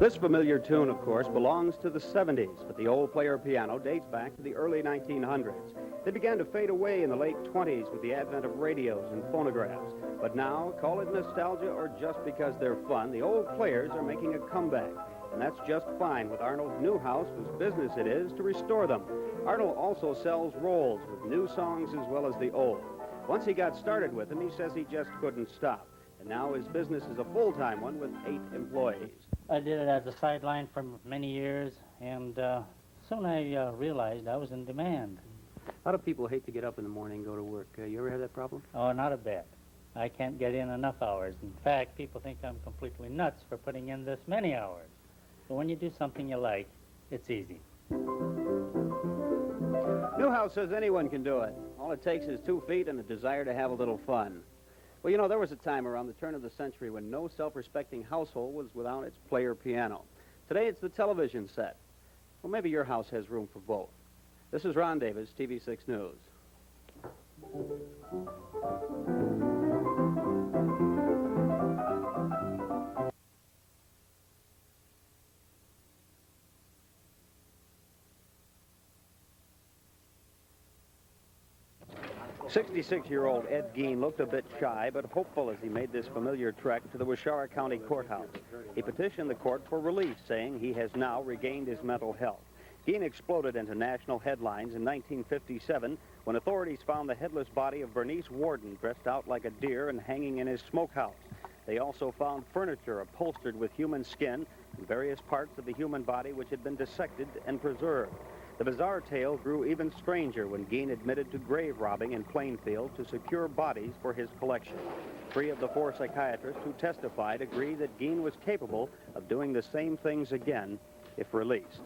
This familiar tune, of course, belongs to the 70s, but the old player piano dates back to the early 1900s. They began to fade away in the late 20s with the advent of radios and phonographs. But now, call it nostalgia or just because they're fun, the old players are making a comeback. And that's just fine with Arnold's new house, whose business it is to restore them. Arnold also sells rolls with new songs as well as the old. Once he got started with them, he says he just couldn't stop. And now his business is a full-time one with 8 employees. I did it as a sideline for many years, and soon I realized I was in demand. A lot of people hate to get up in the morning and go to work. You ever have that problem? Oh, not a bit. I can't get in enough hours. In fact, people think I'm completely nuts for putting in this many hours. But when you do something you like, it's easy. Newhouse says anyone can do it. All it takes is 2 feet and a desire to have a little fun. Well, you know, there was a time around the turn of the century when no self-respecting household was without its player piano. Today, it's the television set. Well, maybe your house has room for both. This is Ron Davis, TV6 News. 66-year-old Ed Gein looked a bit shy, but hopeful as he made this familiar trek to the Waushara County Courthouse. He petitioned the court for release, saying he has now regained his mental health. Gein exploded into national headlines in 1957 when authorities found the headless body of Bernice Warden dressed out like a deer and hanging in his smokehouse. They also found furniture upholstered with human skin and various parts of the human body which had been dissected and preserved. The bizarre tale grew even stranger when Gein admitted to grave robbing in Plainfield to secure bodies for his collection. 3 of the 4 psychiatrists who testified agree that Gein was capable of doing the same things again if released.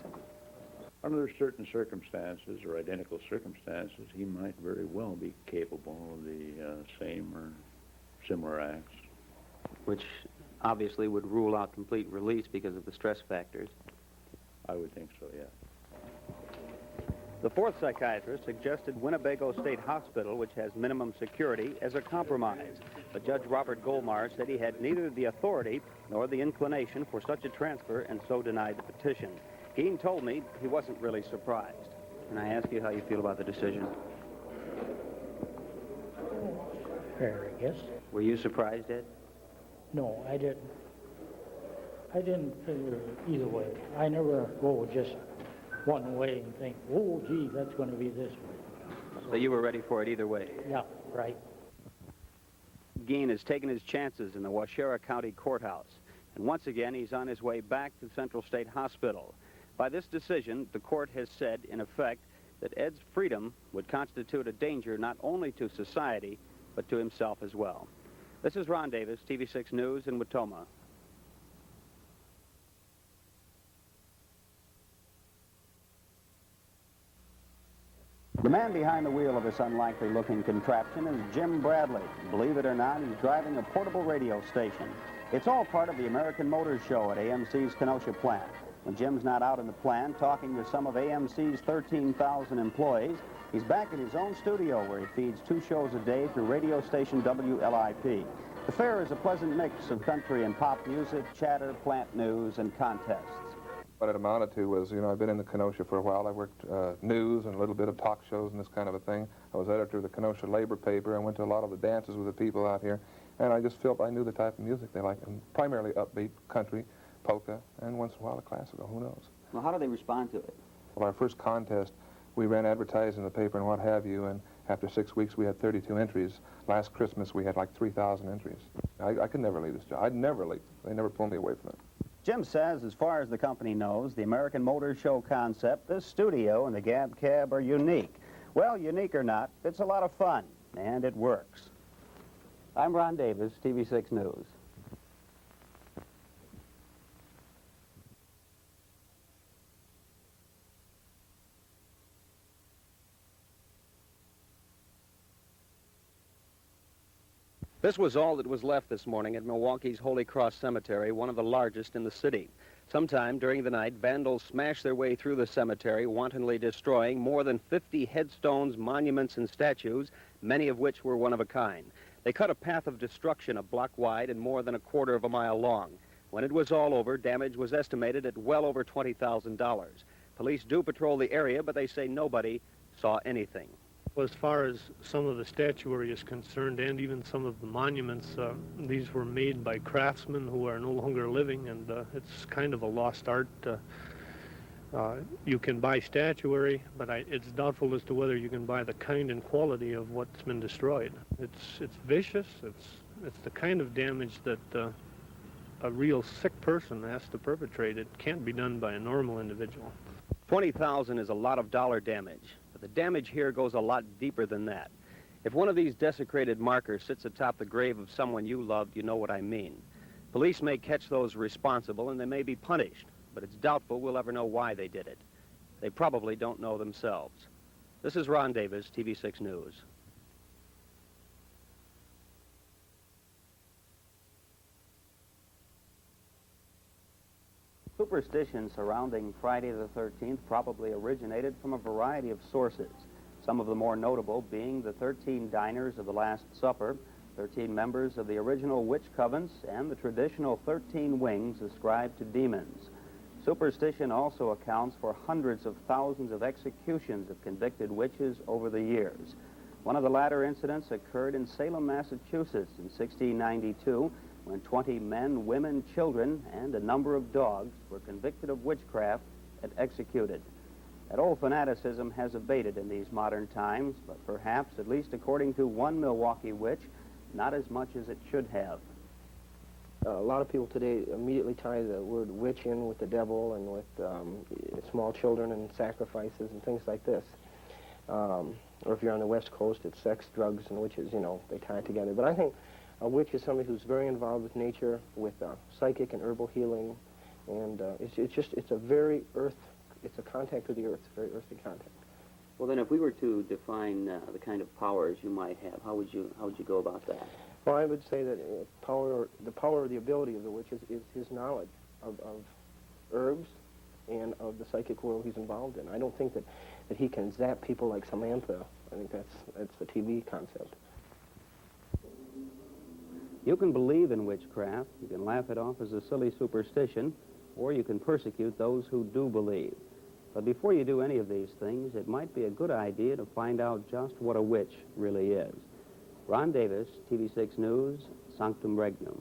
Under certain circumstances or identical circumstances, he might very well be capable of the same or similar acts. Which obviously would rule out complete release because of the stress factors. I would think so, yeah. The 4th psychiatrist suggested Winnebago State Hospital, which has minimum security, as a compromise. But Judge Robert Goldmar said he had neither the authority nor the inclination for such a transfer and so denied the petition. Gein told me he wasn't really surprised. Can I ask you how you feel about the decision? Fair, I guess. Were you surprised, Ed? No, I didn't. I didn't figure either way. I never go just one way and think, oh, gee, that's going to be this way. So you were ready for it either way? Yeah, right. Gein has taken his chances in the Waushara County Courthouse. And once again, he's on his way back to Central State Hospital. By this decision, the court has said, in effect, that Ed's freedom would constitute a danger not only to society, but to himself as well. This is Ron Davis, TV6 News in Watoma. The man behind the wheel of this unlikely-looking contraption is Jim Bradley. Believe it or not, he's driving a portable radio station. It's all part of the American Motor Show at AMC's Kenosha plant. When Jim's not out in the plant talking with some of AMC's 13,000 employees, he's back in his own studio where he feeds 2 shows a day through radio station WLIP. The fare is a pleasant mix of country and pop music, chatter, plant news, and contests. What it amounted to was, you know, I've been in the Kenosha for a while. I worked news and a little bit of talk shows and this kind of a thing. I was editor of the Kenosha Labor paper. I went to a lot of the dances with the people out here. And I just felt I knew the type of music they like, and primarily upbeat, country, polka, and once in a while a classical, who knows. Well, how do they respond to it? Well, our first contest, we ran advertising in the paper and what have you, and after 6 weeks we had 32 entries. Last Christmas we had like 3,000 entries. I could never leave this job. I'd never leave. They never pulled me away from it. Jim says, as far as the company knows, the American Motor Show concept, this studio, and the Gab Cab are unique. Well, unique or not, it's a lot of fun, and it works. I'm Ron Davis, TV6 News. This was all that was left this morning at Milwaukee's Holy Cross Cemetery, one of the largest in the city. Sometime during the night, vandals smashed their way through the cemetery, wantonly destroying more than 50 headstones, monuments, and statues, many of which were one of a kind. They cut a path of destruction a block wide and more than a quarter of a mile long. When it was all over, damage was estimated at well over $20,000. Police do patrol the area, but they say nobody saw anything. As far as some of the statuary is concerned, and even some of the monuments, these were made by craftsmen who are no longer living, and it's kind of a lost art. You can buy statuary, but it's doubtful as to whether you can buy the kind and quality of what's been destroyed. It's vicious. It's the kind of damage that a real sick person has to perpetrate. It can't be done by a normal individual. $20,000 is a lot of dollar damage, but the damage here goes a lot deeper than that. If one of these desecrated markers sits atop the grave of someone you loved, you know what I mean. Police may catch those responsible and they may be punished, but it's doubtful we'll ever know why they did it. They probably don't know themselves. This is Ron Davis, TV6 News. Superstition surrounding Friday the 13th probably originated from a variety of sources, some of the more notable being the 13 diners of the Last Supper, 13 members of the original witch covens, and the traditional 13 wings ascribed to demons. Superstition also accounts for hundreds of thousands of executions of convicted witches over the years. One of the latter incidents occurred in Salem, Massachusetts in 1692, when 20 men, women, children, and a number of dogs were convicted of witchcraft and executed. That old fanaticism has abated in these modern times, but perhaps, at least according to one Milwaukee witch, not as much as it should have. A lot of people today immediately tie the word witch in with the devil and with small children and sacrifices and things like this. Or if you're on the West Coast, it's sex, drugs, and witches, you know, they tie it together. But I think a witch is somebody who's very involved with nature, with psychic and herbal healing, and it's a very it's a contact with the earth, a very earthly contact. Well, then, if we were to define the kind of powers you might have, how would you go about that? Well, I would say that the power or the ability of the witch is his knowledge of herbs and of the psychic world he's involved in. I don't think that he can zap people like Samantha. I think that's the TV concept. You can believe in witchcraft, you can laugh it off as a silly superstition, or you can persecute those who do believe. But before you do any of these things, it might be a good idea to find out just what a witch really is. Ron Davis, TV6 News, Sanctum Regnum.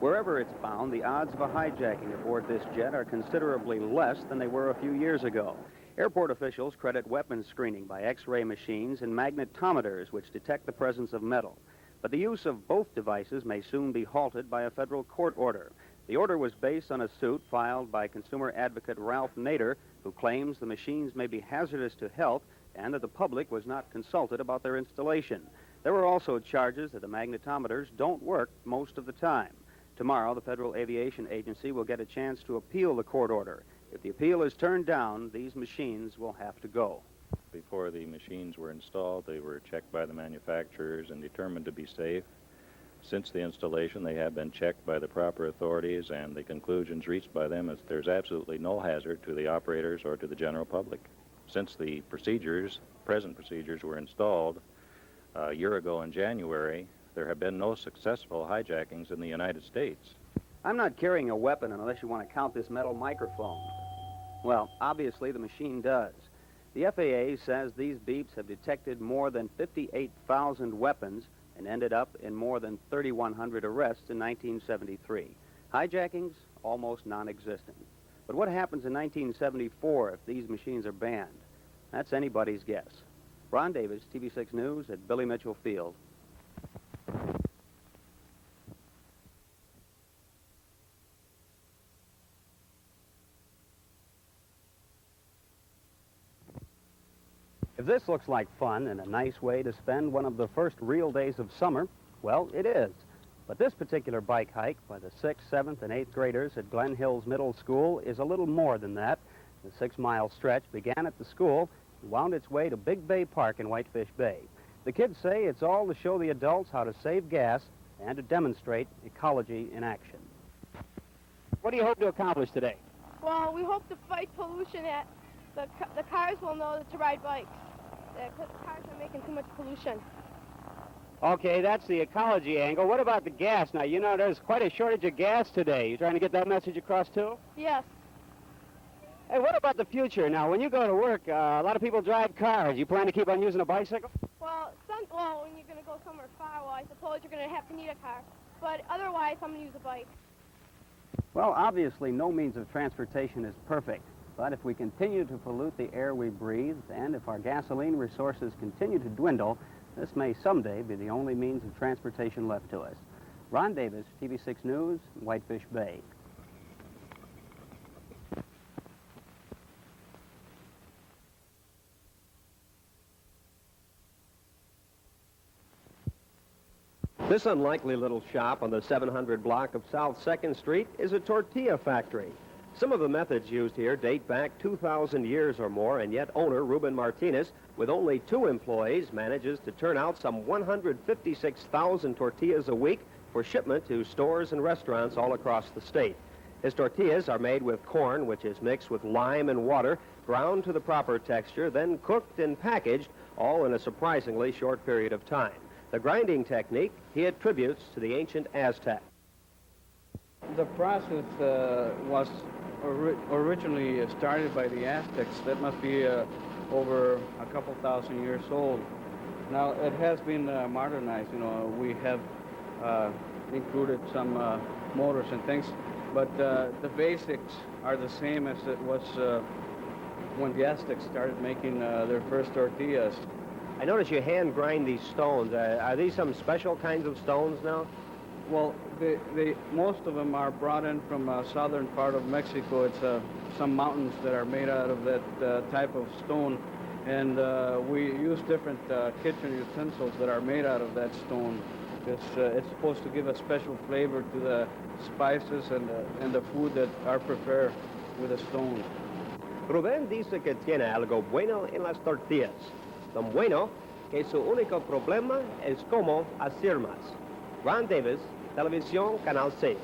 Wherever it's bound, the odds of a hijacking aboard this jet are considerably less than they were a few years ago. Airport officials credit weapons screening by X-ray machines and magnetometers which detect the presence of metal. But the use of both devices may soon be halted by a federal court order. The order was based on a suit filed by consumer advocate Ralph Nader, who claims the machines may be hazardous to health and that the public was not consulted about their installation. There were also charges that the magnetometers don't work most of the time. Tomorrow, the Federal Aviation Agency will get a chance to appeal the court order. If the appeal is turned down, these machines will have to go. Before the machines were installed, they were checked by the manufacturers and determined to be safe. Since the installation, they have been checked by the proper authorities, and the conclusions reached by them is there's absolutely no hazard to the operators or to the general public. Since the present procedures were installed a year ago in January, there have been no successful hijackings in the United States. I'm not carrying a weapon unless you want to count this metal microphone. Well, obviously the machine does. The FAA says these beeps have detected more than 58,000 weapons and ended up in more than 3,100 arrests in 1973. Hijackings, almost non-existent. But what happens in 1974 if these machines are banned? That's anybody's guess. Ron Davis, TV6 News at Billy Mitchell Field. If this looks like fun and a nice way to spend one of the first real days of summer, well, it is. But this particular bike hike by the 6th, 7th, and 8th graders at Glen Hills Middle School is a little more than that. The 6-mile stretch began at the school and wound its way to Big Bay Park in Whitefish Bay. The kids say it's all to show the adults how to save gas and to demonstrate ecology in action. What do you hope to accomplish today? Well, we hope to fight pollution. The cars will know to ride bikes. The cars are making too much pollution. Okay, that's the ecology angle. What about the gas? Now, you know there's quite a shortage of gas today. You trying to get that message across, too? Yes. Hey, what about the future? Now, when you go to work, a lot of people drive cars. You plan to keep on using a bicycle? Well, when you're going to go somewhere far, well, I suppose you're going to have to need a car. But otherwise, I'm going to use a bike. Well, obviously, no means of transportation is perfect. But if we continue to pollute the air we breathe, and if our gasoline resources continue to dwindle, this may someday be the only means of transportation left to us. Ron Davis, TV6 News, Whitefish Bay. This unlikely little shop on the 700 block of South 2nd Street is a tortilla factory. Some of the methods used here date back 2,000 years or more, and yet owner Ruben Martinez, with only 2 employees, manages to turn out some 156,000 tortillas a week for shipment to stores and restaurants all across the state. His tortillas are made with corn, which is mixed with lime and water, ground to the proper texture, then cooked and packaged, all in a surprisingly short period of time. The grinding technique he attributes to the ancient Aztec. The process was originally started by the Aztecs. That must be over a couple thousand years old. Now, it has been modernized. You know, we have included some motors and things, but the basics are the same as it was when the Aztecs started making their first tortillas. I notice you hand grind these stones. Are these some special kinds of stones now? Well, most of them are brought in from southern part of Mexico. It's some mountains that are made out of that type of stone, and we use different kitchen utensils that are made out of that stone. It's supposed to give a special flavor to the spices and the food that are prepared with the stone. Rubén dice que tiene algo bueno en las tortillas. Tan bueno que su único problema es cómo hacer más. Ron Davis, Televisión Canal 6.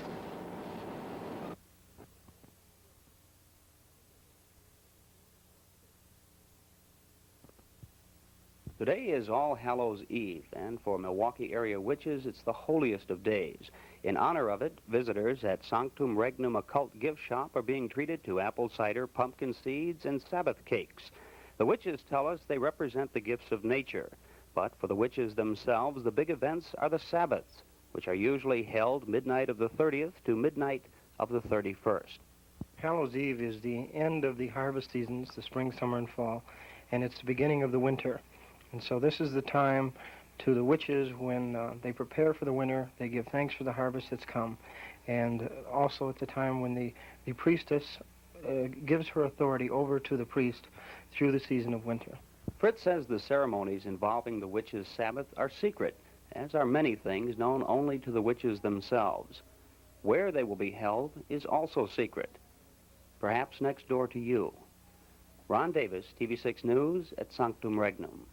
Today is All Hallows Eve, and for Milwaukee area witches, it's the holiest of days. In honor of it, visitors at Sanctum Regnum Occult Gift Shop are being treated to apple cider, pumpkin seeds, and Sabbath cakes. The witches tell us they represent the gifts of nature, but for the witches themselves, the big events are the Sabbaths, which are usually held midnight of the 30th to midnight of the 31st. Hallows Eve is the end of the harvest seasons, the spring, summer, and fall, and it's the beginning of the winter. And so this is the time to the witches when they prepare for the winter, they give thanks for the harvest that's come, and also at the time when the priestess gives her authority over to the priest through the season of winter. Fritz says the ceremonies involving the witches' Sabbath are secret, as are many things known only to the witches themselves. Where they will be held is also secret, perhaps next door to you. Ron Davis, TV6 News at Sanctum Regnum.